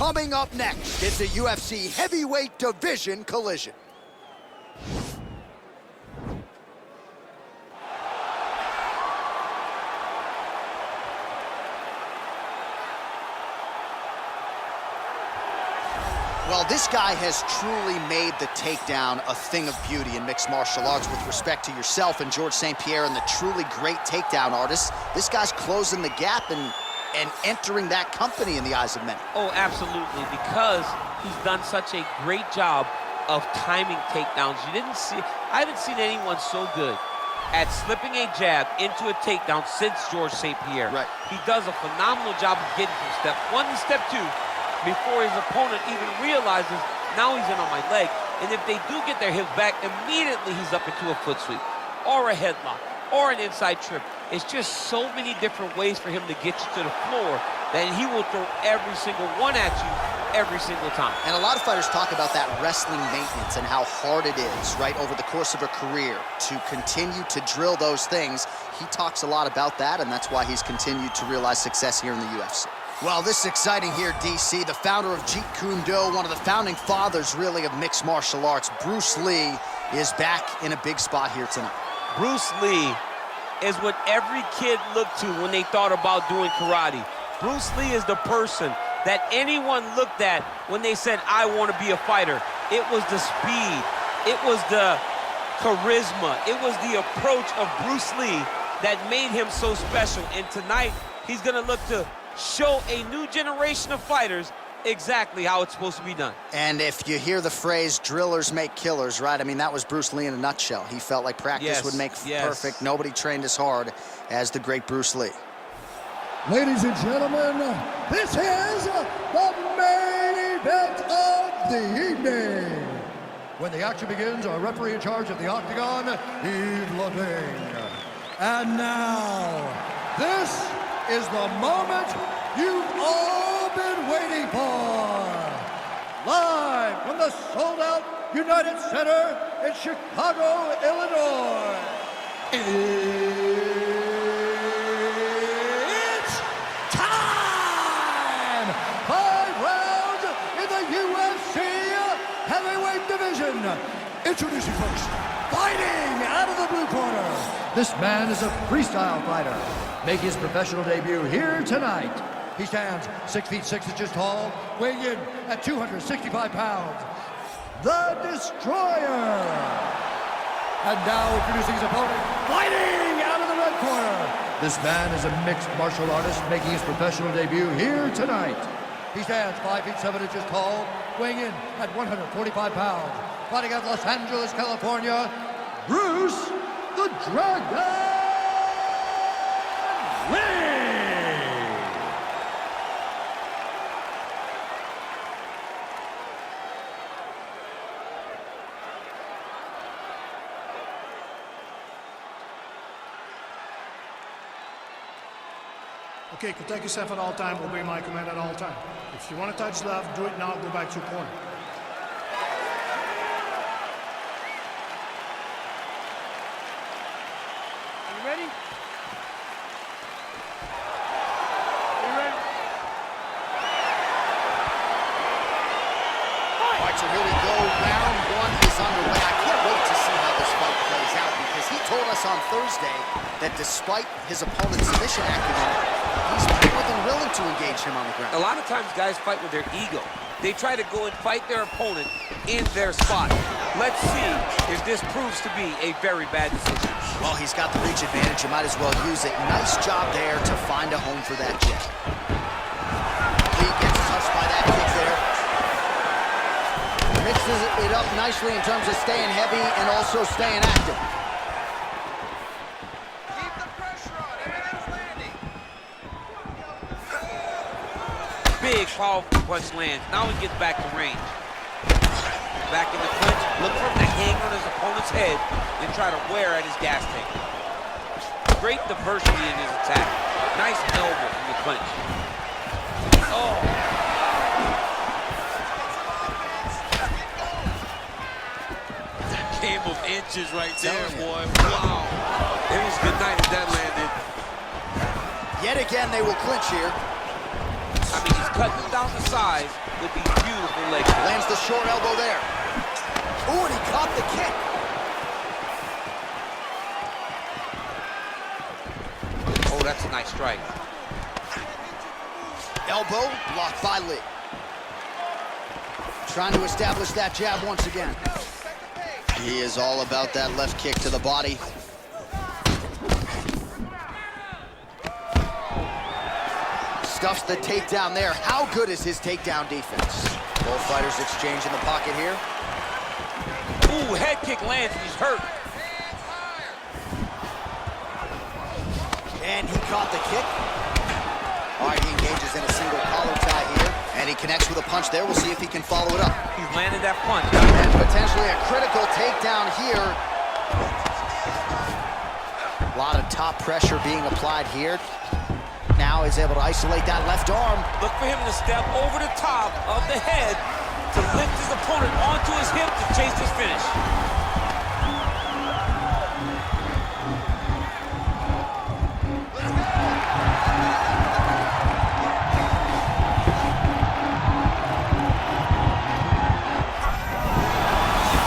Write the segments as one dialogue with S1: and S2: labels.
S1: Coming up next, it's a UFC heavyweight division collision. Well, this guy has truly made the takedown a thing of beauty in mixed martial arts. With respect to yourself and George St. Pierre and the truly great takedown artists, this guy's closing the gap and entering that company in the eyes of many.
S2: Oh, absolutely, because he's done such a great job of timing takedowns. I haven't seen anyone so good at slipping a jab into a takedown since George St. Pierre.
S1: Right.
S2: He does a phenomenal job of getting from step one to step two before his opponent even realizes now he's in on my leg. And if they do get their hips back, immediately he's up into a foot sweep or a headlock or an inside trip. It's just so many different ways for him to get you to the floor that he will throw every single one at you every single time.
S1: And a lot of fighters talk about that wrestling maintenance and how hard it is, right, over the course of a career to continue to drill those things. He talks a lot about that, and that's why he's continued to realize success here in the UFC. Well, this is exciting here, DC. The founder of Jeet Kune Do, one of the founding fathers, really, of mixed martial arts, Bruce Lee, is back in a big spot here tonight.
S2: Bruce Lee is what every kid looked to when they thought about doing karate. Bruce Lee is the person that anyone looked at when they said, I want to be a fighter. It was the speed. It was the charisma. It was the approach of Bruce Lee that made him so special. And tonight, he's going to look to show a new generation of fighters exactly how it's supposed to be done.
S1: And if you hear the phrase, drillers make killers, right? I mean, that was Bruce Lee in a nutshell. He felt like practice would make perfect. Nobody trained as hard as the great Bruce Lee.
S3: Ladies and gentlemen, this is the main event of the evening. When the action begins, our referee in charge of the octagon, Yves Lavigne. And now, this is the moment you've all been waiting for. Live from the sold-out United Center in Chicago, Illinois. It's time! 5 rounds in the UFC heavyweight division. Introducing first, fighting out of the blue corner. This man is a freestyle fighter, making his professional debut here tonight. He stands 6 feet 6 inches tall, weighing in at 265 pounds. The Destroyer. And now introducing his opponent, fighting out of the red corner. This man is a mixed martial artist, making his professional debut here tonight. He stands 5 feet 7 inches tall, weighing in at 145 pounds. Fighting out of Los Angeles, California, Bruce the Dragon Lee.
S4: Okay, protect yourself at all time, obey my command at all time. If you want to touch left, do it now, go back to your corner. Are you ready? Are you ready?
S1: All right, so here we go. Round 1 is underway. I can't wait to see how this fight plays out because he told us on Thursday that despite his opponent's submission acumen, he's more than willing to engage him on the ground.
S2: A lot of times guys fight with their ego. They try to go and fight their opponent in their spot. Let's see if this proves to be a very bad decision.
S1: Well, he's got the reach advantage. You might as well use it. Nice job there to find a home for that jab. Lee gets touched by that kick there. Mixes it up nicely in terms of staying heavy and also staying active.
S5: Keep the pressure on. Everything's landing.
S2: Big, powerful punch lands. Now he gets back to range. Back in the clinch. Look for him to hang on his opponent's head and try to wear at his gas tank. Great diversity in his attack. Nice elbow in the clinch. Oh. Game of inches right there, boy. Wow. It was good night if that landed.
S1: Yet again, they will clinch here.
S2: I mean, he's cutting them down to size with these beautiful leg kicks.
S1: Lands the short elbow there. Ooh, and he caught the kick.
S2: Oh, that's a nice strike.
S1: Elbow blocked by Lee. Trying to establish that jab once again. He is all about that left kick to the body. Stuffs the takedown there. How good is his takedown defense? Both fighters exchange in the pocket here.
S2: Ooh, head kick lands and he's hurt.
S1: And he caught the kick. All right, he engages in a single collar tie here. And he connects with a punch there. We'll see if he can follow it up.
S2: He's landed that punch.
S1: And potentially a critical takedown here. A lot of top pressure being applied here. Now he's able to isolate that left arm.
S2: Look for him to step over the top of the head to lift his opponent onto his hip to chase his finish.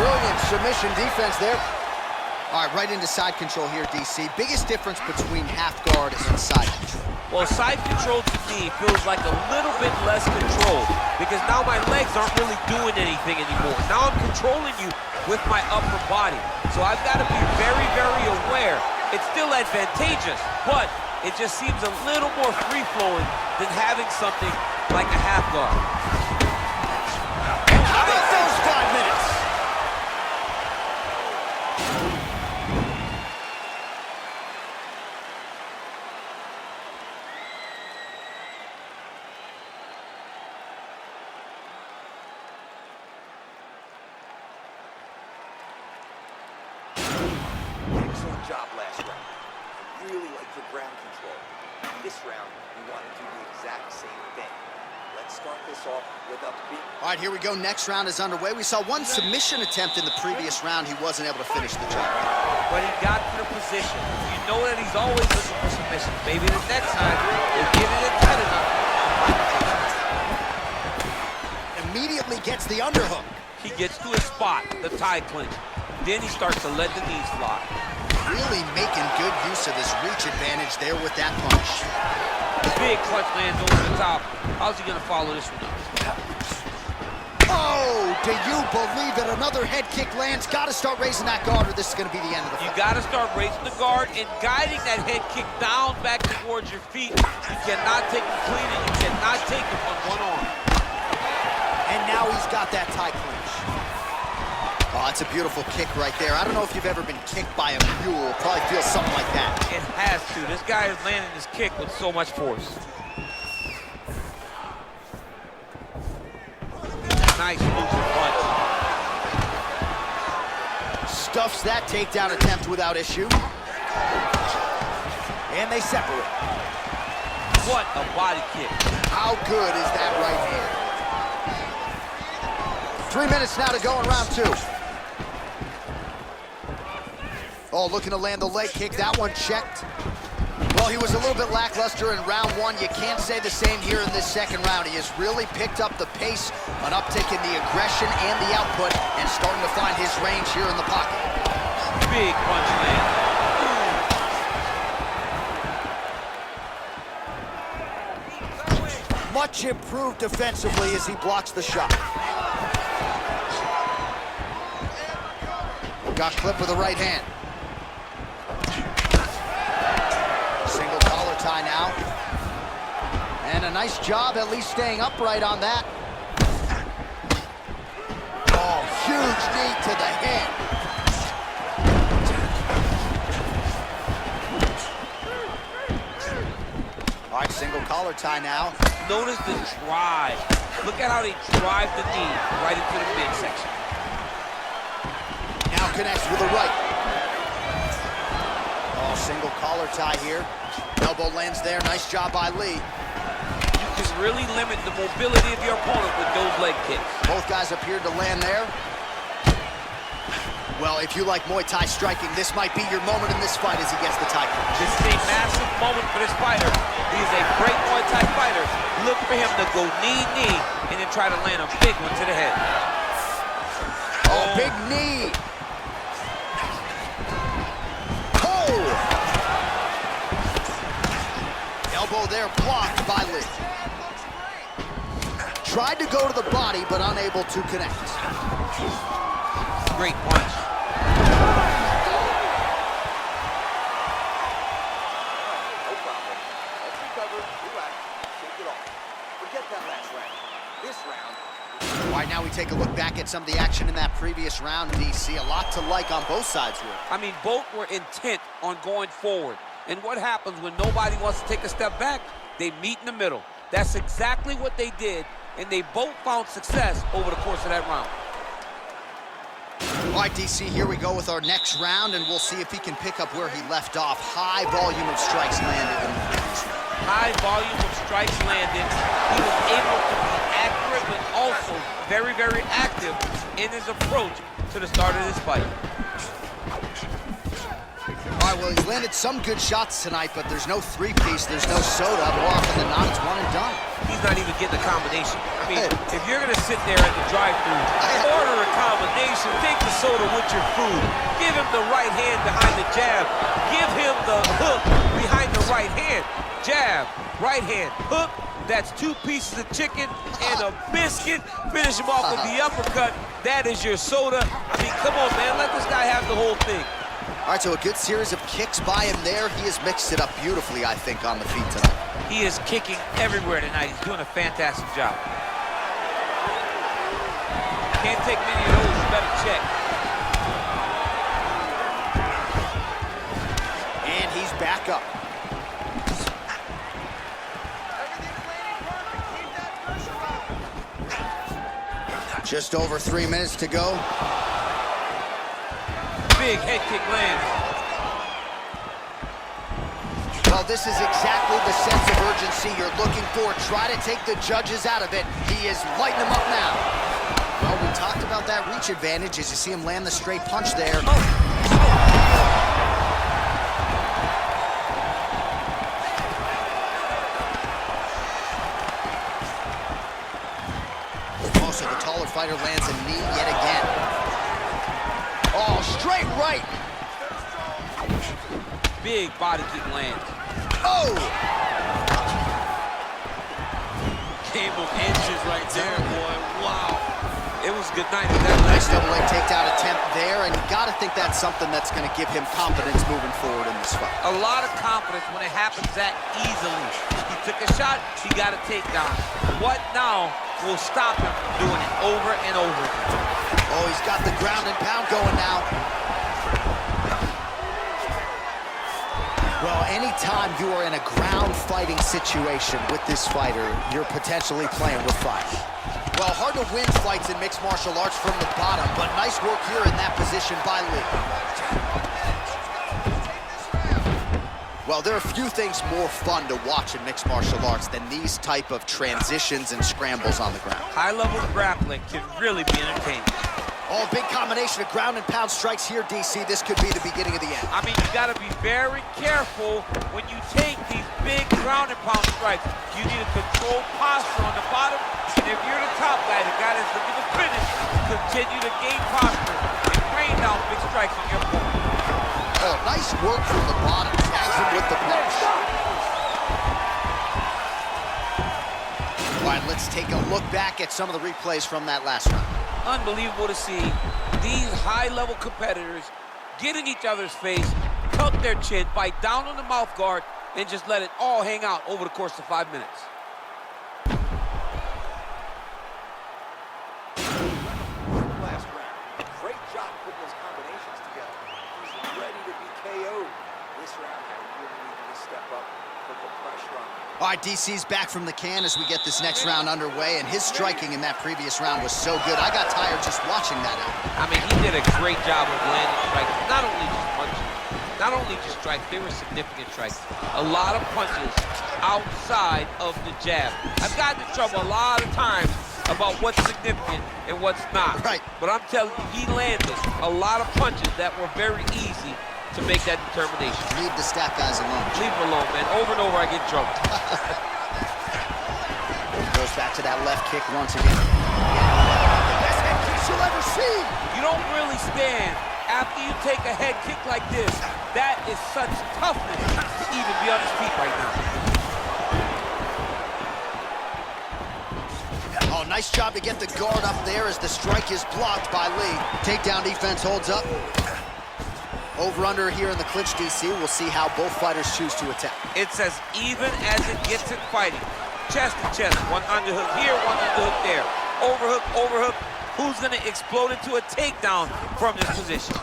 S1: Brilliant submission defense there. All right, right into side control here, DC. Biggest difference between half guard and side control.
S2: Well, side control to me feels like a little bit less control because now my legs aren't really doing anything anymore. Now I'm controlling you with my upper body. So I've got to be very, very aware. It's still advantageous, but it just seems a little more free-flowing than having something like a half guard.
S1: How about those 5 minutes?
S6: Excellent job last round. I really like your ground control. This round, we want to do the exact same thing. Let's start this off with a big...
S1: All right, here we go. Next round is underway. We saw one submission attempt in the previous round. He wasn't able to finish the job.
S2: But he got to the position. You know that he's always looking for submission. Maybe the next time he'll get it in tight enough.
S1: Immediately gets the underhook.
S2: He gets to his spot, the tie clinch. Then he starts to let the knees fly.
S1: Really making good use of his reach advantage there with that punch.
S2: Big punch lands over the top. How's he gonna follow this one up?
S1: Oh, do you believe that another head kick lands? Got to start raising that guard or this is going to be the end of the fight.
S2: You got to start raising the guard and guiding that head kick down back towards your feet. You cannot take it clean and you cannot take it on one arm.
S1: And now he's got that tie clinch. Oh, it's a beautiful kick right there. I don't know if you've ever been kicked by a mule. Probably feels something like that.
S2: It has to. This guy is landing this kick with so much force. Nice moving punch.
S1: Stuffs that takedown attempt without issue. And they separate.
S2: What a body kick.
S1: How good is that right hand? 3 minutes now to go in round 2. Oh, looking to land the leg kick. That one checked. Well, he was a little bit lackluster in round 1. You can't say the same here in this second round. He has really picked up the pace, an uptick in the aggression and the output, and starting to find his range here in the pocket.
S2: Big punch land.
S1: Much improved defensively as he blocks the shot. Got clipped with the right hand. Single collar tie now. And a nice job at least staying upright on that. Oh, huge knee to the head. All right, single collar tie now.
S2: Notice the drive. Look at how they drive the knee right into the midsection.
S1: Now connects with the right. Oh, single collar tie here. Elbow lands there. Nice job by Lee.
S2: You can really limit the mobility of your opponent with those leg kicks.
S1: Both guys appeared to land there. Well, if you like Muay Thai striking, this might be your moment in this fight as he gets the Thai punch.
S2: This is a massive moment for this fighter. He is a great Muay Thai fighter. Look for him to go knee, and then try to land a big one to the head.
S1: Oh, big knee. Oh! Elbow there blocked by Lee. Tried to go to the body, but unable to connect.
S2: Great punch.
S6: No problem. Let's recover, relax, shake it off. Forget that last round. This round.
S1: All right, now we take a look back at some of the action in that previous round, DC. A lot to like on both sides here.
S2: I mean, both were intent on going forward. And what happens when nobody wants to take a step back? They meet in the middle. That's exactly what they did, and they both found success over the course of that round.
S1: All right, DC, here we go with our next round, and we'll see if he can pick up where he left off. High volume of strikes landed in the previous round.
S2: High volume of strikes landed. He was able to be accurate, but also very, very active in his approach to the start of this fight.
S1: All right, well, he's landed some good shots tonight, but there's no three-piece, there's no soda. More often than not, it's one and done.
S2: He's not even getting a combination. I mean, if you're going to sit there at the drive-thru, order a combination, take the soda with your food, give him the right hand behind the jab, give him the hook behind the right hand, jab, right hand, hook. That's 2 pieces of chicken and a biscuit. Finish him off with the uppercut. That is your soda. I mean, come on, man. Let this guy have the whole thing.
S1: All right, so a good series of kicks by him there. He has mixed it up beautifully, I think, on the feet tonight.
S2: He is kicking everywhere tonight. He's doing a fantastic job. Can't take many of those. You better check.
S1: And he's back up. Just over 3 minutes to go.
S2: Big head kick lands.
S1: Well, this is exactly the sense of urgency you're looking for. Try to take the judges out of it. He is lighting them up now. Well, we talked about that reach advantage as you see him land the straight punch there. Oh, so the taller fighter lands a knee yet again. Oh, straight right.
S2: Big body kick lands.
S1: Oh!
S2: Game of inches right there, boy. Wow. It was good night at that
S1: Nice
S2: last
S1: double leg takedown attempt there, and you got to think that's something that's going to give him confidence moving forward in this fight.
S2: A lot of confidence when it happens that easily. He took a shot, he got a takedown. What now will stop him from doing it over and over again?
S1: Oh, he's got the ground and pound going now. Well, anytime you are in a ground fighting situation with this fighter, you're potentially playing with fire. Well, hard to win fights in mixed martial arts from the bottom, but nice work here in that position by Lee. Well, there are few things more fun to watch in mixed martial arts than these type of transitions and scrambles on the ground.
S2: High-level grappling can really be entertaining.
S1: Oh, big combination of ground and pound strikes here, DC. This could be the beginning of the end.
S2: I mean, you got to be very careful when you take these big ground and pound strikes. You need a controlled posture on the bottom, and if you're the top guy, the guy that's looking to finish, continue to gain posture and rain down big strikes on your opponent.
S1: Oh, nice work from the bottom. Tags him with the punch. All right, let's take a look back at some of the replays from that last round.
S2: Unbelievable to see these high-level competitors get in each other's face, tuck their chin, bite down on the mouth guard, and just let it all hang out over the course of 5 minutes.
S6: Last round. Great job putting those combinations together. He's ready to be KO'd. This round, I really need him to step up, put the pressure on him.
S1: All right, DC's back from the can as we get this next round underway, and his striking in that previous round was so good. I got tired just watching that out.
S2: I mean, he did a great job of landing strikes, not only just punches, not only just strikes, they were significant strikes. A lot of punches outside of the jab. I've gotten in trouble a lot of times about what's significant and what's not.
S1: Right.
S2: But I'm telling you, he landed a lot of punches that were very easy to make that determination.
S1: Leave the stat guys alone.
S2: Leave him alone, man. Over and over, I get in trouble.
S1: Goes back to that left kick once again. The best head kick you'll ever see.
S2: You don't really stand after you take a head kick like this. That is such toughness to even be on his feet right now.
S1: Oh, nice job to get the guard up there as the strike is blocked by Lee. Takedown defense holds up. Over under here in the clinch, DC. We'll see how both fighters choose to attack.
S2: It's as even as it gets in fighting. Chest to chest, one underhook here, one underhook there. Overhook, overhook. Who's gonna explode into a takedown from this position?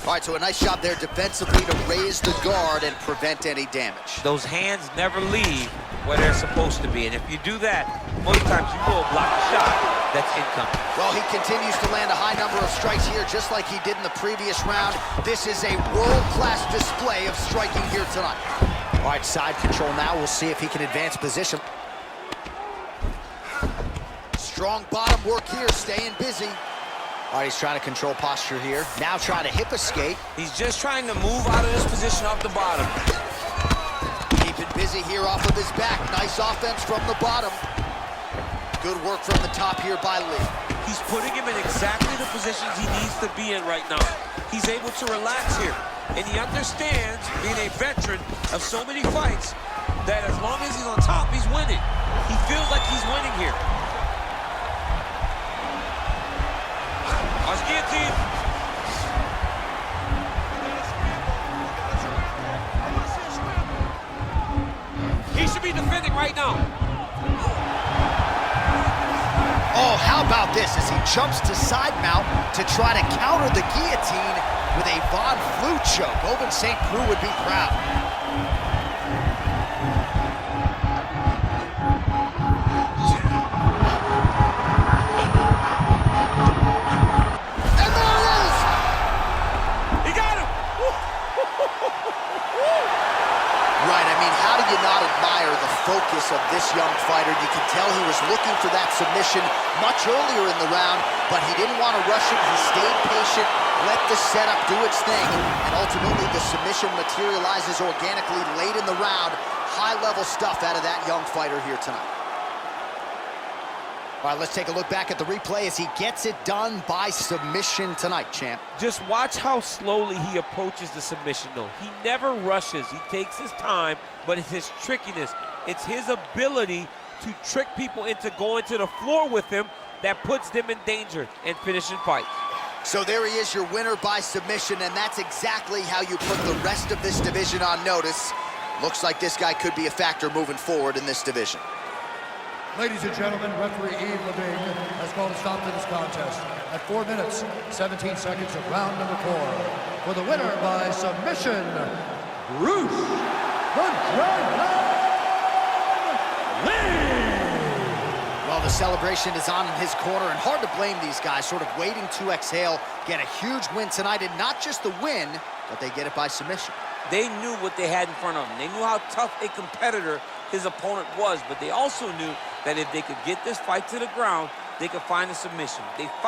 S1: All right, so a nice job there defensively to raise the guard and prevent any damage.
S2: Those hands never leave where they're supposed to be, and if you do that, most times you will block a shot that's incoming.
S1: Well, he continues to land a high number of strikes here, just like he did in the previous round. This is a world-class display of striking here tonight. All right, side control now. We'll see if he can advance position. Strong bottom work here, staying busy. All right, he's trying to control posture here. Now trying to hip escape.
S2: He's just trying to move out of this position off the bottom.
S1: Keeping busy here off of his back. Nice offense from the bottom. Good work from the top here by Lee.
S2: He's putting him in exactly the positions he needs to be in right now. He's able to relax here. And he understands, being a veteran of so many fights, that as long as he's on top, he's winning. He feels like he's winning here. Guillotine. He should be defending right now.
S1: Oh, how about this as he jumps to side mount to try to counter the guillotine with a Von Flue choke. Oben St. Preux would be proud. Focus of this young fighter. You can tell he was looking for that submission much earlier in the round, but he didn't want to rush it. He stayed patient, let the setup do its thing, and ultimately the submission materializes organically late in the round. High-level stuff out of that young fighter here tonight. All right, let's take a look back at the replay as he gets it done by submission tonight, champ.
S2: Just watch how slowly he approaches the submission, though. He never rushes. He takes his time, but it's his trickiness. It's his ability to trick people into going to the floor with him that puts them in danger and finishing fights.
S1: So there he is, your winner by submission, and that's exactly how you put the rest of this division on notice. Looks like this guy could be a factor moving forward in this division.
S3: Ladies and gentlemen, referee Yves Levine has called a stop to this contest at 4 minutes, 17 seconds of round number 4. For the winner by submission, Bruce the Dragon Lee!
S1: Well, the celebration is on in his corner, and hard to blame these guys, sort of waiting to exhale, get a huge win tonight, and not just the win, but they get it by submission.
S2: They knew what they had in front of them. They knew how tough a competitor his opponent was, but they also knew that if they could get this fight to the ground, they could find a submission. They found